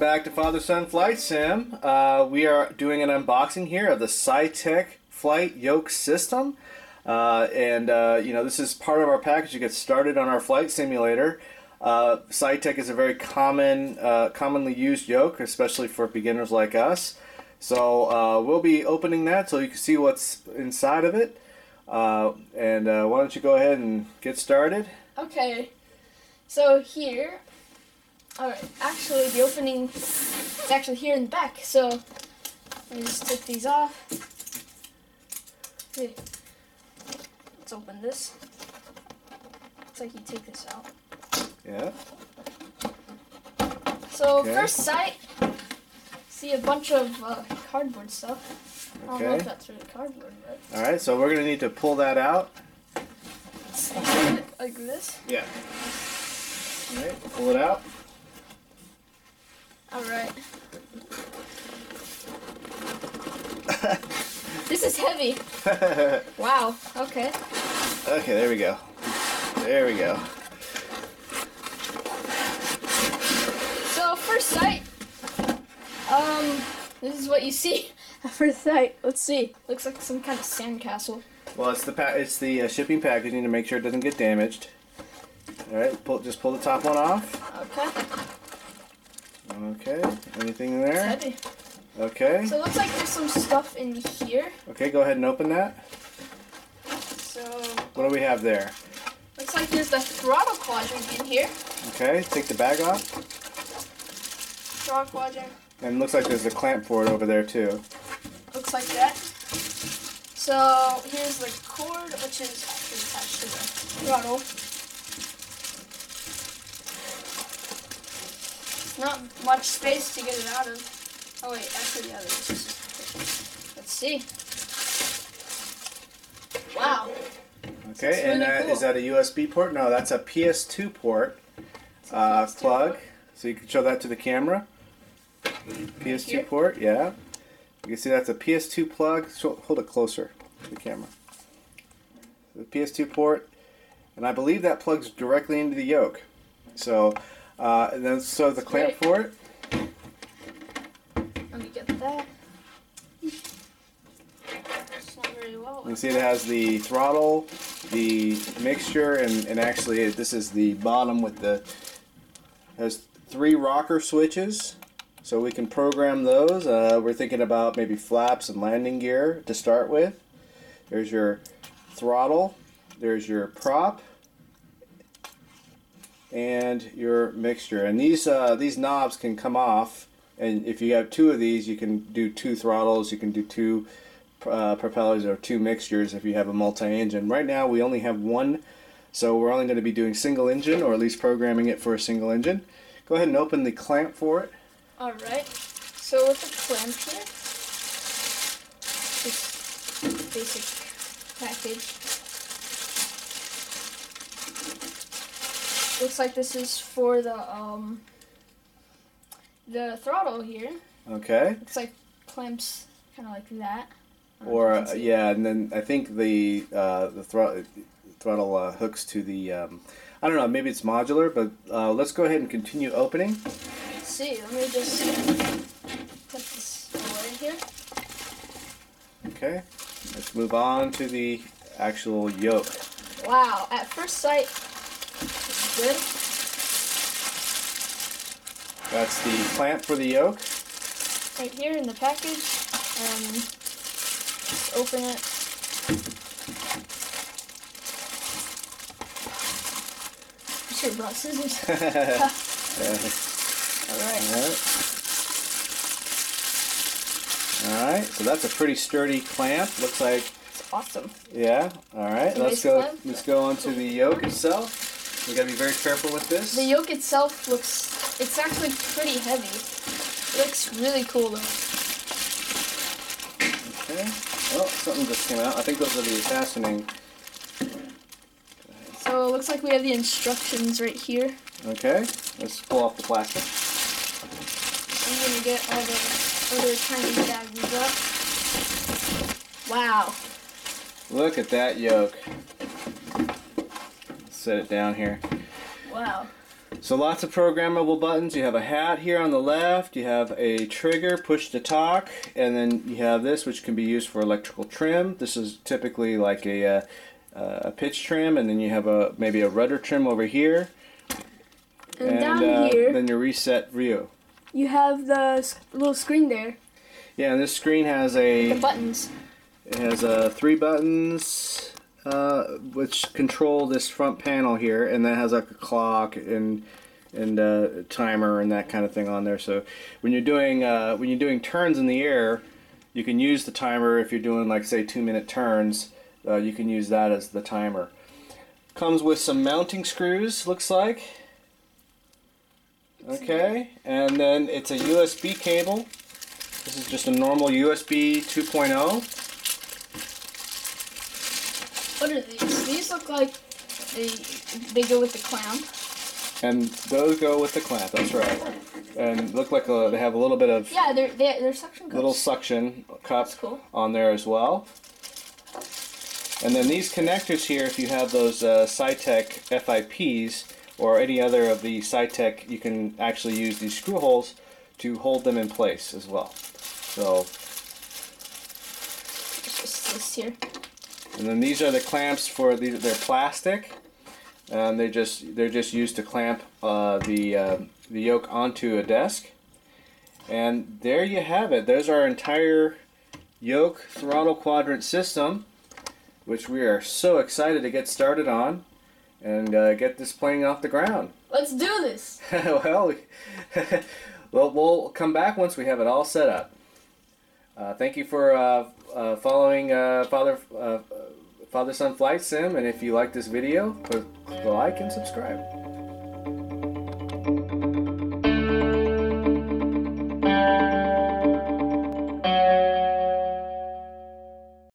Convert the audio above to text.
back to Father Son Flight Sim. We are doing an unboxing here of the Saitek Flight Yoke system. This is part of our package to get started on our flight simulator. Saitek is a very commonly used yoke, especially for beginners like us. So we'll be opening that so you can see what's inside of it. Why don't you go ahead and get started? Okay, so here, alright, actually the opening is actually here in the back, so let me just take these off. Okay. Let's open this. Looks like you take this out. Yeah. So okay. First sight, see a bunch of cardboard stuff. I don't know if that's really cardboard, but... Alright, so we're going to need to pull that out. Like this? Yeah. Alright, pull it out. Alright. This is heavy. Wow, okay. Okay, there we go. There we go. So, first sight, this is what you see at first sight. Let's see. Looks like some kind of sandcastle. Well, it's the shipping packaging to make sure it doesn't get damaged. All right, just pull the top one off. Okay. Okay. Anything in there? It's heavy. Okay. So it looks like there's some stuff in here. Okay, go ahead and open that. So. What do we have there? Looks like there's the throttle quadrant in here. Okay, take the bag off. Throttle quadrant. And it looks like there's a clamp for it over there too. Looks like that. So here's the cord, which is actually attached to the throttle. Not much space to get it out of. Oh wait, actually yeah, there's just... Let's see. Wow. Okay, and really cool. Is that a USB port? No, that's a PS2 port plug. So you can show that to the camera. PS2 here? port, yeah. You can see that's a PS2 plug. So hold it closer to the camera. The PS2 port, and I believe that plugs directly into the yoke. So, and then the clamp for it. Let me get that. It's not very well. You can see it has the throttle, the mixture, and actually this is the bottom with the has 3 rocker switches. So we can program those. We're thinking about maybe flaps and landing gear to start with. There's your throttle, there's your prop, and your mixture. And these knobs can come off. And if you have 2 of these, you can do 2 throttles. You can do 2 propellers or 2 mixtures if you have a multi-engine. Right now we only have 1, so we're only going to be doing single engine, or at least programming it for a single engine. Go ahead and open the clamp for it. Alright, so with the clamp here, this basic package, looks like this is for the throttle here. Okay. Looks like clamps kind of like that. Or yeah, and then I think the throttle hooks to the I don't know, maybe it's modular, but let's go ahead and continue opening. Let's see. Let me just put this away here. Okay. Let's move on to the actual yoke. Wow! At first sight, it's good. That's the clamp for the yoke. Right here in the package. Just open it. I should have brought scissors. Alright. Alright, so that's a pretty sturdy clamp. Looks like... It's awesome. Yeah, alright. Let's go on to the yoke itself. We gotta be very careful with this. The yoke itself it's actually pretty heavy. It looks really cool though. Okay. Oh, something just came out. I think those are the fastening. So it looks like we have the instructions right here. Okay. Let's pull off the plastic. I'm gonna get all the other tiny baggies up. Wow. Look at that yoke. Set it down here. Wow. So lots of programmable buttons. You have a hat here on the left, you have a trigger, push to talk, and then you have this which can be used for electrical trim. This is typically like a pitch trim, and then you have maybe a rudder trim over here. And down here, then your reset view. you have the little screen there. Yeah, and this screen has The buttons. It has 3 buttons which control this front panel here, and that has like a clock and timer and that kind of thing on there. So when you're doing turns in the air, you can use the timer. If you're doing like say 2-minute turns, you can use that as the timer. Comes with some mounting screws, looks like. Okay, and then it's a USB cable. This is just a normal USB 2.0. What are these? These look like they go with the clamp. And those go with the clamp, that's right. And look like they have a little bit of they're suction cups. Little suction cup Cool. on there as well. And then these connectors here, if you have those Saitek FIPs or any other of the Saitek, you can actually use these screw holes to hold them in place as well. So, It's just this here. and then these are the clamps for they're plastic, and they're just used to clamp the yoke onto a desk. And there you have it. There's our entire yoke throttle quadrant system, which we are so excited to get started on and get this plane off the ground. Let's do this. Well, we'll come back once we have it all set up. Thank you for following Father Son Flight Sim, and if you like this video, click like and subscribe.